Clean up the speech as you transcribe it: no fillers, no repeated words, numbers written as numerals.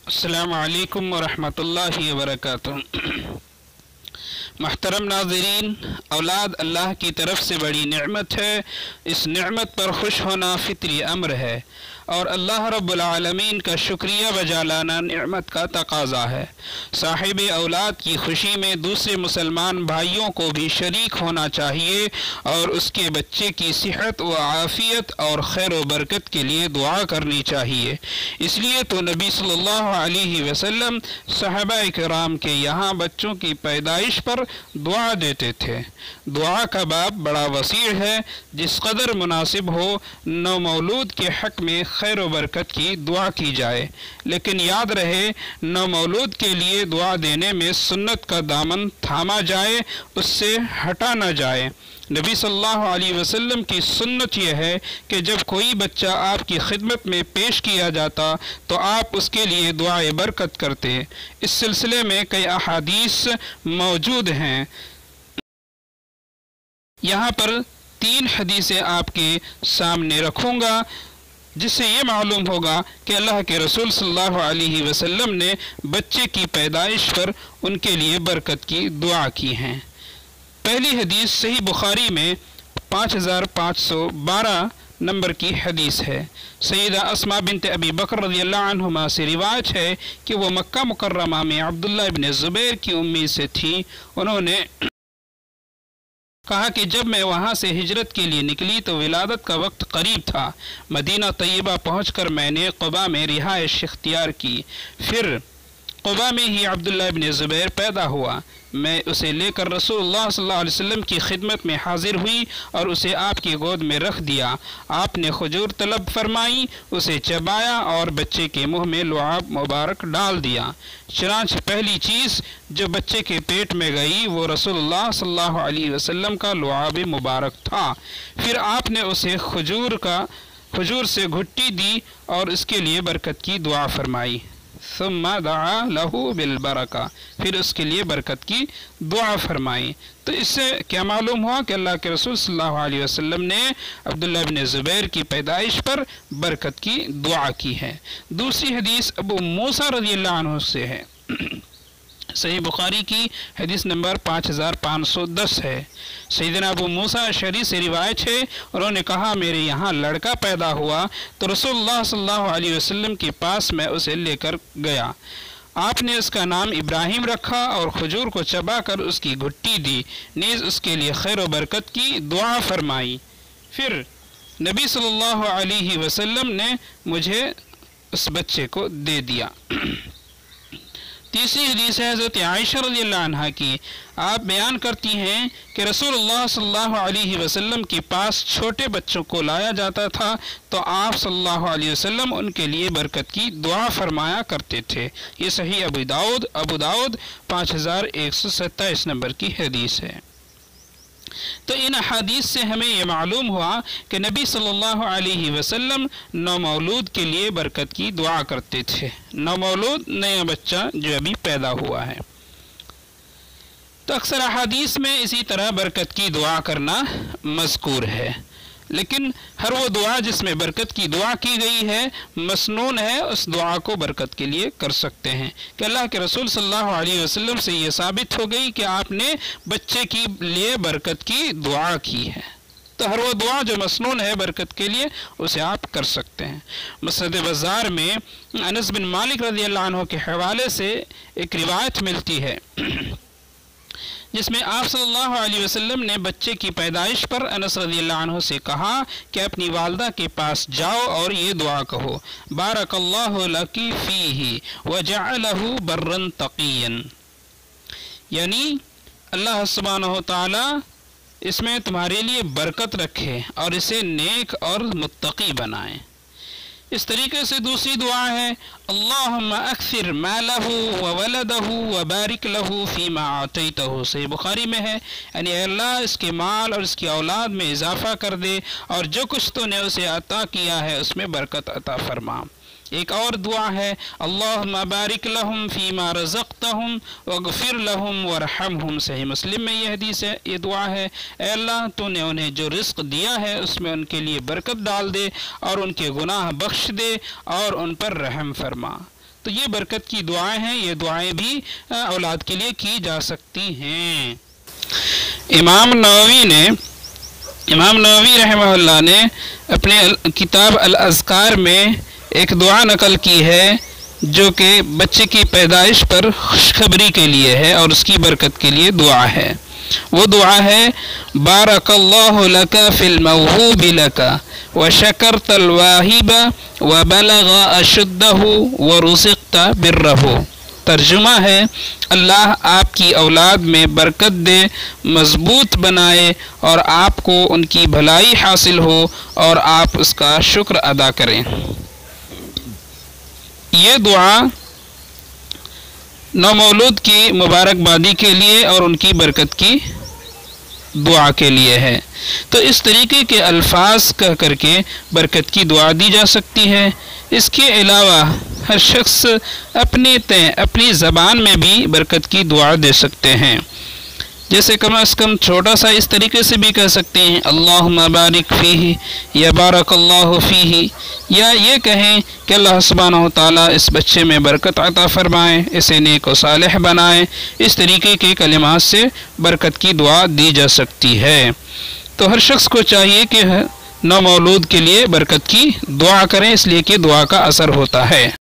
السلام علیکم ورحمۃ اللہ وبرکاتہ۔ محترم ناظرین، اولاد اللہ کی طرف سے بڑی نعمت ہے۔ اس نعمت پر خوش ہونا فطری امر ہے اور اللہ رب العالمین کا شکریہ بجا لانا نعمت کا تقاضا ہے۔ صاحب اولاد کی خوشی میں دوسرے مسلمان بھائیوں کو بھی شریک ہونا چاہیے اور اس کے بچے کی صحت و عافیت اور خیر و برکت کے لیے دعا کرنی چاہیے۔ اس لیے تو نبی صلی اللہ علیہ وسلم صحابہ کرام کے یہاں بچوں کی پیدائش پر دعا دیتے تھے۔ دعا کا باب بڑا وسیع ہے، جس قدر مناسب ہو نو مولود کے حق میں خیر و برکت کی دعا کی جائے، لیکن یاد رہے نو مولود کے لیے دعا دینے میں سنت کا دامن تھاما جائے، اس سے ہٹا نہ جائے۔ نبی صلی اللہ علیہ وسلم کی سنت یہ ہے کہ جب کوئی بچہ آپ کی خدمت میں پیش کیا جاتا تو آپ اس کے لیے دعائے برکت کرتے۔ اس سلسلے میں کئی احادیث موجود ہیں۔ یہاں پر 3 حدیثیں آپ کے سامنے رکھوں گا، جس سے یہ معلوم ہوگا کہ اللہ کے رسول صلی اللہ علیہ وسلم نے بچے کی پیدائش پر ان کے لیے برکت کی دعا کی ہیں۔ پہلی حدیث صحیح بخاری میں 5512 نمبر کی حدیث ہے۔ سیدہ اسماء بنت ابی بکر رضی اللہ عنہما سے روایت ہے کہ وہ مکہ مکرمہ میں عبداللہ ابن زبیر کی امی سے تھیں۔ انہوں نے کہا کہ جب میں وہاں سے ہجرت کے لیے نکلی تو ولادت کا وقت قریب تھا۔ مدینہ طیبہ پہنچ کر میں نے قباء میں رہائش اختیار کی۔ پھر قباء میں ہی عبداللہ ابن زبیر پیدا ہوا۔ میں اسے لے کر رسول اللہ صلی اللہ علیہ وسلم کی خدمت میں حاضر ہوئی اور اسے آپ کی گود میں رکھ دیا۔ آپ نے کھجور طلب فرمائی، اسے چبایا اور بچے کے منہ میں لعاب مبارک ڈال دیا۔ چنانچہ پہلی چیز جو بچے کے پیٹ میں گئی وہ رسول اللہ صلی اللہ علیہ وسلم کا لعاب مبارک تھا۔ پھر آپ نے اسے کھجور سے گھٹی دی اور اس کے لیے برکت کی دعا فرمائی۔ ثم دعا له بالبرکہ، پھر اس کے لیے برکت کی دعا فرمائی۔ تو اس سے کیا معلوم ہوا کہ اللہ کے رسول صلی اللہ علیہ وسلم نے عبداللہ بن زبیر کی پیدائش پر برکت کی دعا کی ہے۔ دوسری حدیث ابو موسیٰ رضی اللہ عنہ سے ہے۔ صحیح بخاری کی حدیث نمبر 5510 ہے۔ سیدنا ابو موسیٰ اشعری سے روایت ہے، انہوں نے کہا میرے یہاں لڑکا پیدا ہوا تو رسول اللہ صلی اللہ علیہ وسلم کے پاس میں اسے لے کر گیا۔ آپ نے اس کا نام ابراہیم رکھا اور کھجور کو چبا کر اس کی گھٹی دی، نیز اس کے لیے خیر و برکت کی دعا فرمائی۔ پھر نبی صلی اللہ علیہ وسلم نے مجھے اس بچے کو دے دیا۔ تیسری حدیث ہے حضرت عائشہ رضی اللہ عنہ کی۔ آپ بیان کرتی ہیں کہ رسول اللہ صلی اللہ علیہ وسلم کے پاس چھوٹے بچوں کو لایا جاتا تھا تو آپ صلی اللہ علیہ وسلم ان کے لیے برکت کی دعا فرمایا کرتے تھے۔ یہ صحیح ابو داؤد 5127 نمبر کی حدیث ہے۔ تو ان احادیث سے ہمیں یہ معلوم ہوا کہ نبی صلی اللہ علیہ وسلم نو مولود کے لیے برکت کی دعا کرتے تھے۔ نو مولود نیا بچہ جو ابھی پیدا ہوا ہے۔ تو اکثر احادیث میں اسی طرح برکت کی دعا کرنا مذکور ہے، لیکن ہر وہ دعا جس میں برکت کی دعا کی گئی ہے مسنون ہے، اس دعا کو برکت کے لیے کر سکتے ہیں کہ اللہ کے رسول صلی اللہ علیہ وسلم سے یہ ثابت ہو گئی کہ آپ نے بچے کے لیے برکت کی دعا کی ہے۔ تو ہر وہ دعا جو مسنون ہے برکت کے لیے اسے آپ کر سکتے ہیں۔ مسند بزار میں انس بن مالک رضی اللہ عنہ کے حوالے سے ایک روایت ملتی ہے جس میں آپ صلی اللہ علیہ وسلم نے بچے کی پیدائش پر انس رضی اللہ عنہ سے کہا کہ اپنی والدہ کے پاس جاؤ اور یہ دعا کہو، بارک اللہ لکی فیہ وجعلہ برا تقیا، یعنی اللہ سبحانہ وتعالی اس میں تمہارے لیے برکت رکھے اور اسے نیک اور متقی بنائے۔ اس طریقے سے دوسری دعا ہے اللہم اکثر مالہ وولدہ وبارک لہ فیما آتیتہ، صحیح بخاری میں ہے، یعنی اے اللہ اس کے مال اور اس کی اولاد میں اضافہ کر دے اور جو کچھ تو نے اسے عطا کیا ہے اس میں برکت عطا فرما۔ ایک اور دعا ہے اللہم بارک لہم فیما رزقتہم واغفر لہم ورحمہم، صحیح مسلم میں یہ حدیث ہے، یہ دعا ہے اے اللہ تو نے انہیں جو رزق دیا ہے اس میں ان کے لیے برکت ڈال دے اور ان کے گناہ بخش دے اور ان پر رحم فرما۔ تو یہ برکت کی دعائیں ہیں، یہ دعائیں بھی اولاد کے لیے کی جا سکتی ہیں۔ امام نووی رحمہ اللہ نے اپنے کتاب الاذکار میں ایک دعا نقل کی ہے جو کہ بچے کی پیدائش پر خوشخبری کے لیے ہے اور اس کی برکت کے لیے دعا ہے۔ وہ دعا ہے بارک اللہ لک فی الموہوب لک وشکرت الواہب وبلغ اشدہ ورزقت برہ۔ ترجمہ ہے اللہ آپ کی اولاد میں برکت دے، مضبوط بنائے اور آپ کو ان کی بھلائی حاصل ہو اور آپ اس کا شکر ادا کریں۔ یہ دعا نومولود کی مبارکبادی کے لیے اور ان کی برکت کی دعا کے لیے ہے۔ تو اس طریقے کے الفاظ کہہ کر کے برکت کی دعا دی جا سکتی ہے۔ اس کے علاوہ ہر شخص اپنی زبان میں بھی برکت کی دعا دے سکتے ہیں، جیسے کم از کم چھوٹا سا اس طریقے سے بھی کہہ سکتے ہیں اللہم بارک فیہ یا بارک اللہ فیہ، یا یہ کہیں کہ اللہ سبحانہ و تعالیٰ اس بچے میں برکت عطا فرمائے، اسے نیک و صالح بنائے۔ اس طریقے کے کلمات سے برکت کی دعا دی جا سکتی ہے۔ تو ہر شخص کو چاہیے کہ نومولود کے لیے برکت کی دعا کریں، اس لیے کہ دعا کا اثر ہوتا ہے۔